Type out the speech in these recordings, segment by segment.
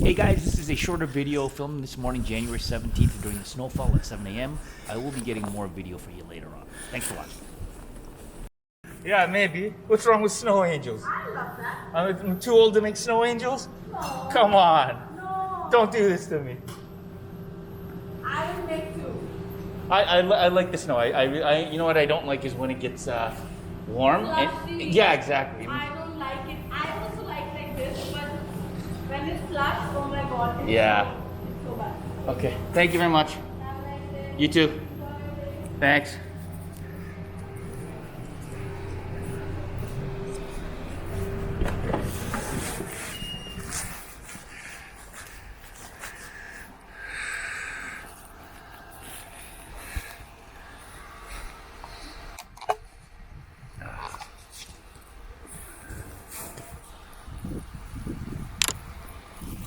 Hey guys, this is a shorter video filmed this morning, January 17th, during the snowfall at 7 a.m. I will be getting more video for you later on. Thanks for watching. Yeah, maybe. What's wrong with snow angels? I love that. I'm too old to make snow angels? No. Come on. No. Don't do this to me. I will make you. I like the snow. You know what I don't like is when it gets warm. Slushy. Yeah, exactly. I don't like it. I also like this, but when it's slush, oh my god. Yeah. It's so bad. Okay. Thank you very much. Have a nice day. You too. Thanks.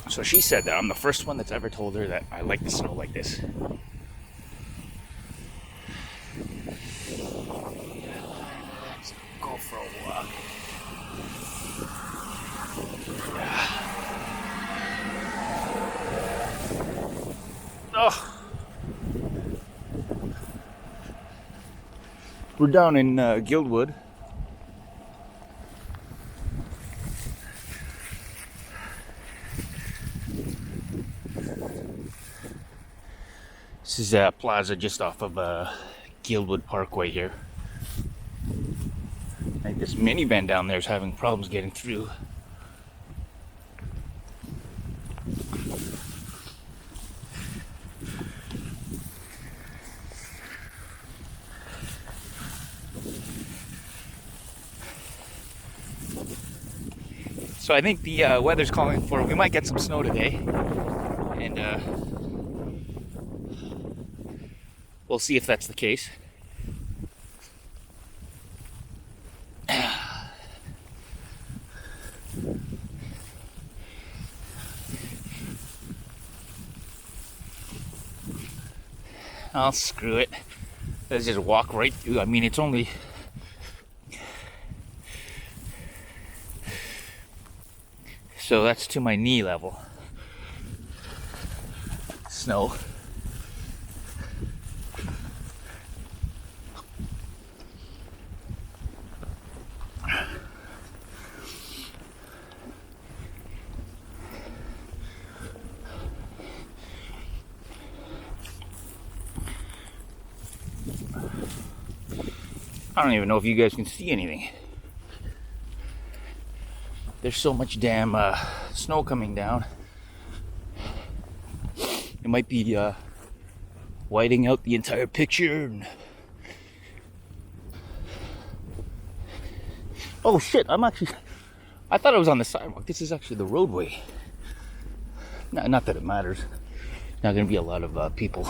So she said that I'm the first one that's ever told her that I like the snow like this. Let's go for a walk. Oh. We're down in Guildwood. This is Plaza just off of Guildwood Parkway here. I think this minivan down there is having problems getting through. So I think the weather's calling for, we might get some snow today. And we'll see if that's the case. I'll screw it. Let's just walk right through. I mean, it's only... So that's to my knee level. Snow. I don't even know if you guys can see anything. There's so much damn snow coming down. It might be whiting out the entire picture. Oh shit, I thought I was on the sidewalk. This is actually the roadway. Not that it matters. Not gonna be a lot of people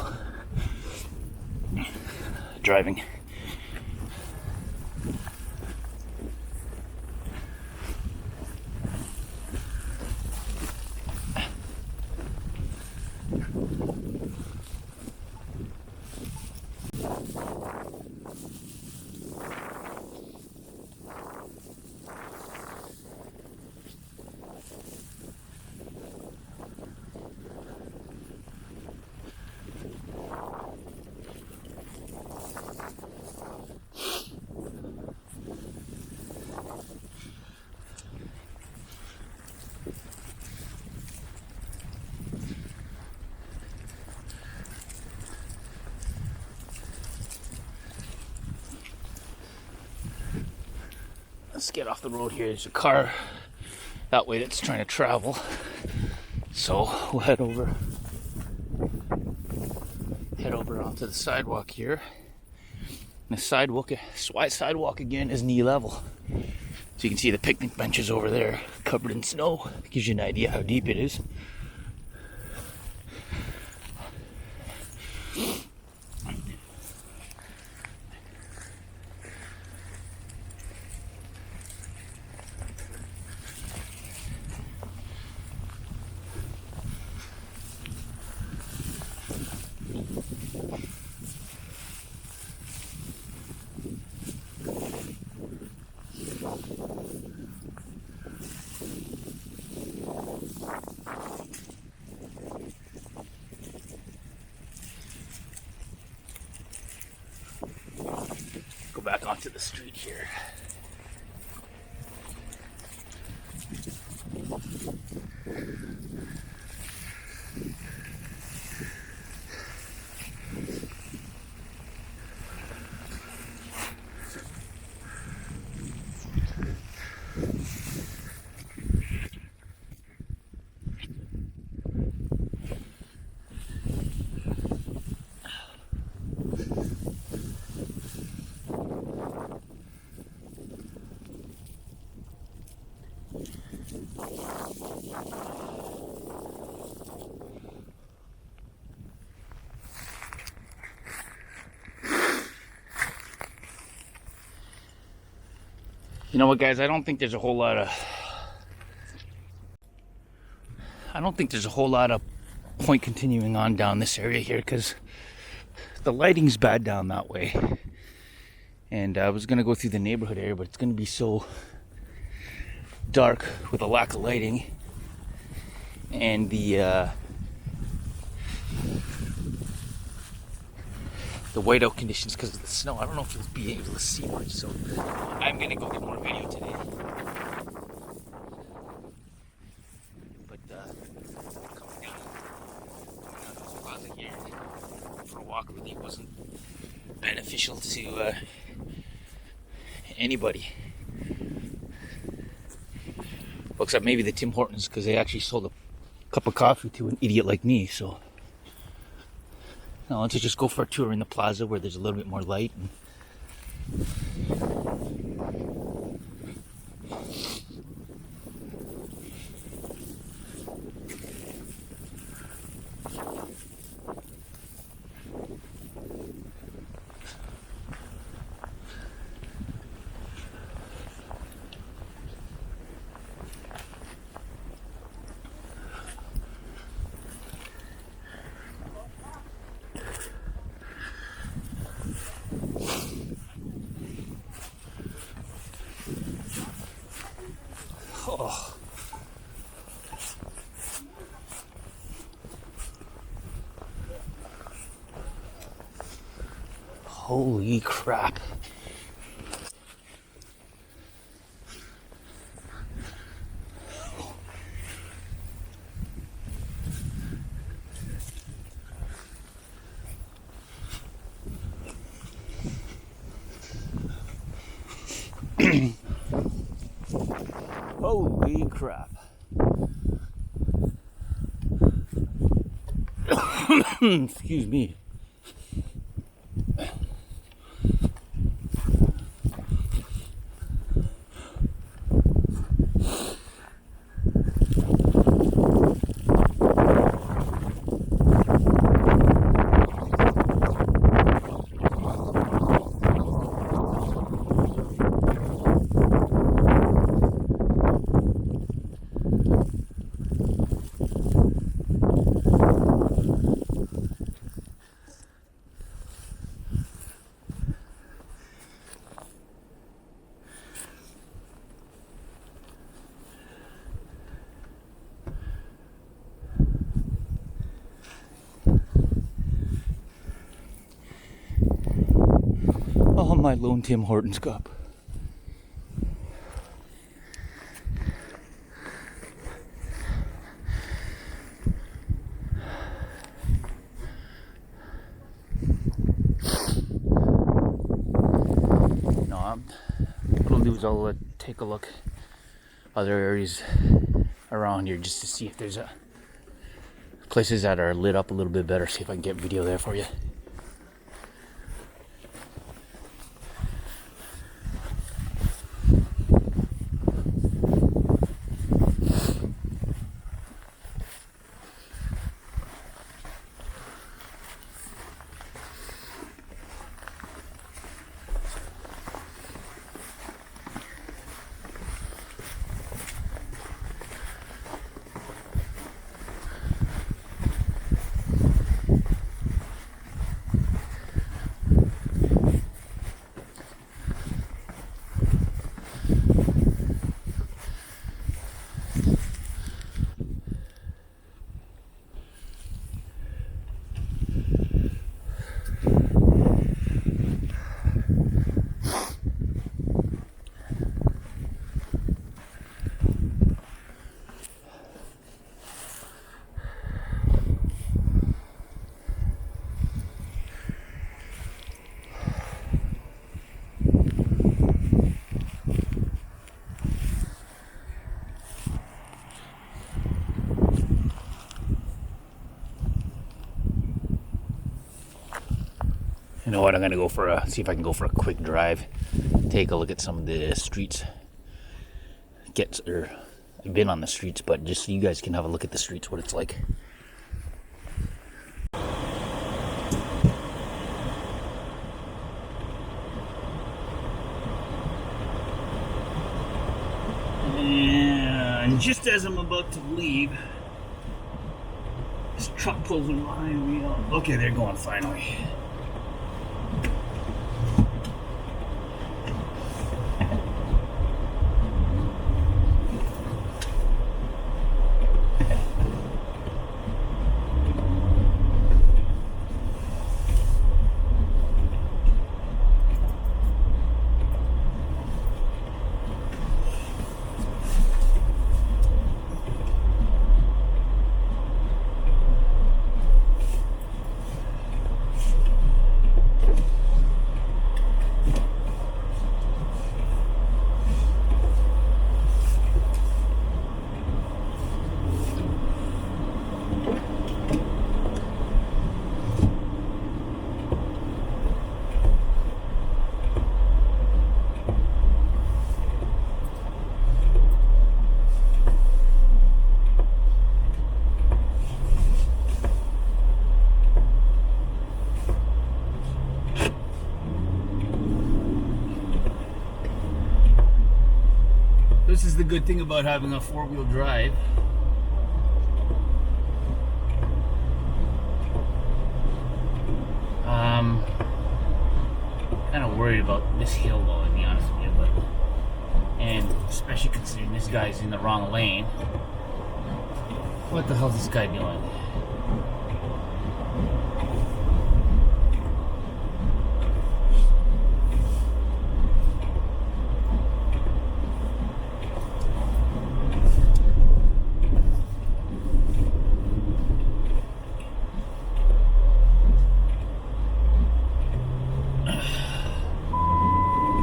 driving. Let's get off the road here. There's a car that way that's trying to travel. So we'll head over onto the sidewalk here. And the sidewalk again is knee level. So you can see the picnic benches over there covered in snow. Gives you an idea how deep it is. go back onto the street here. You know what, guys? I don't think there's a whole lot of point continuing on down this area here because the lighting's bad down that way. And I was gonna go through the neighborhood area, but it's gonna be so dark with a lack of lighting, and the whiteout conditions because of the snow. I don't know if you'll be able to see much, so I'm gonna go get more video today. But coming down this plaza here for a walk really wasn't beneficial to anybody. Except maybe the Tim Hortons, because they actually sold a cup of coffee to an idiot like me, so now let's just go for a tour in the plaza where there's a little bit more light. Oh. Holy crap. Holy crap. Excuse me. Oh, my lone Tim Hortons cup. No, what I'll do is I'll take a look other areas around here just to see if there's places that are lit up a little bit better. See if I can get video there for you. You know what? I'm gonna go for see if I can go for a quick drive, take a look at some of the streets. I've been on the streets, but just so you guys can have a look at the streets, what it's like. And just as I'm about to leave, this truck pulls in behind me. Okay, they're going finally. This is the good thing about having a four-wheel drive. Kind of worried about this hill though, to be honest with you, and especially considering this guy's in the wrong lane. What the hell is this guy doing?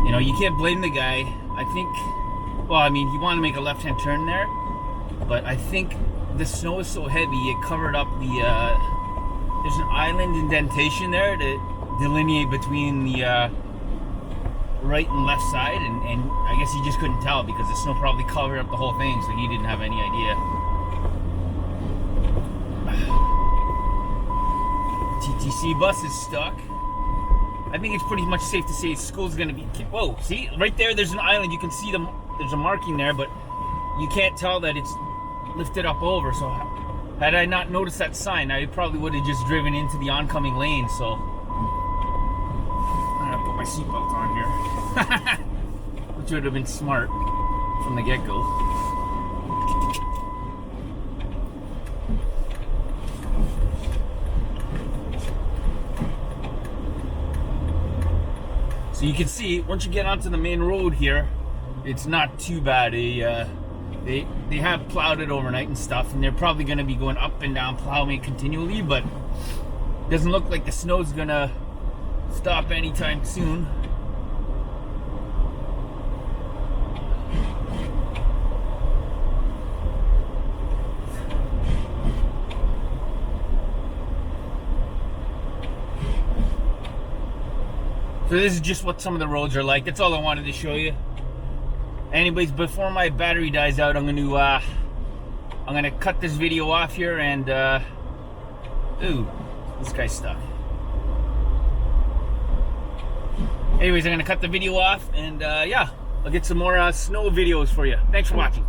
You know, you can't blame the guy. I think, well, I mean, he wanted to make a left-hand turn there, but I think the snow is so heavy, it covered up the, there's an island indentation there to delineate between the right and left side, and I guess he just couldn't tell because the snow probably covered up the whole thing, so he didn't have any idea. TTC bus is stuck. I think it's pretty much safe to say school's gonna be. Whoa! See, right there, there's an island. You can see there's a marking there, but you can't tell that it's lifted up over. So, had I not noticed that sign, I probably would have just driven into the oncoming lane. So, I'm gonna put my seatbelt on here, which would have been smart from the get-go. So you can see, once you get onto the main road here, it's not too bad. They have plowed it overnight and stuff, and they're probably going to be going up and down plowing it continually, but it doesn't look like the snow's going to stop anytime soon. So this is just what some of the roads are like. That's all I wanted to show you. Anyways, before my battery dies out, I'm gonna cut this video off here and ooh, this guy's stuck. Anyways, I'm gonna cut the video off and yeah, I'll get some more snow videos for you. Thanks for watching.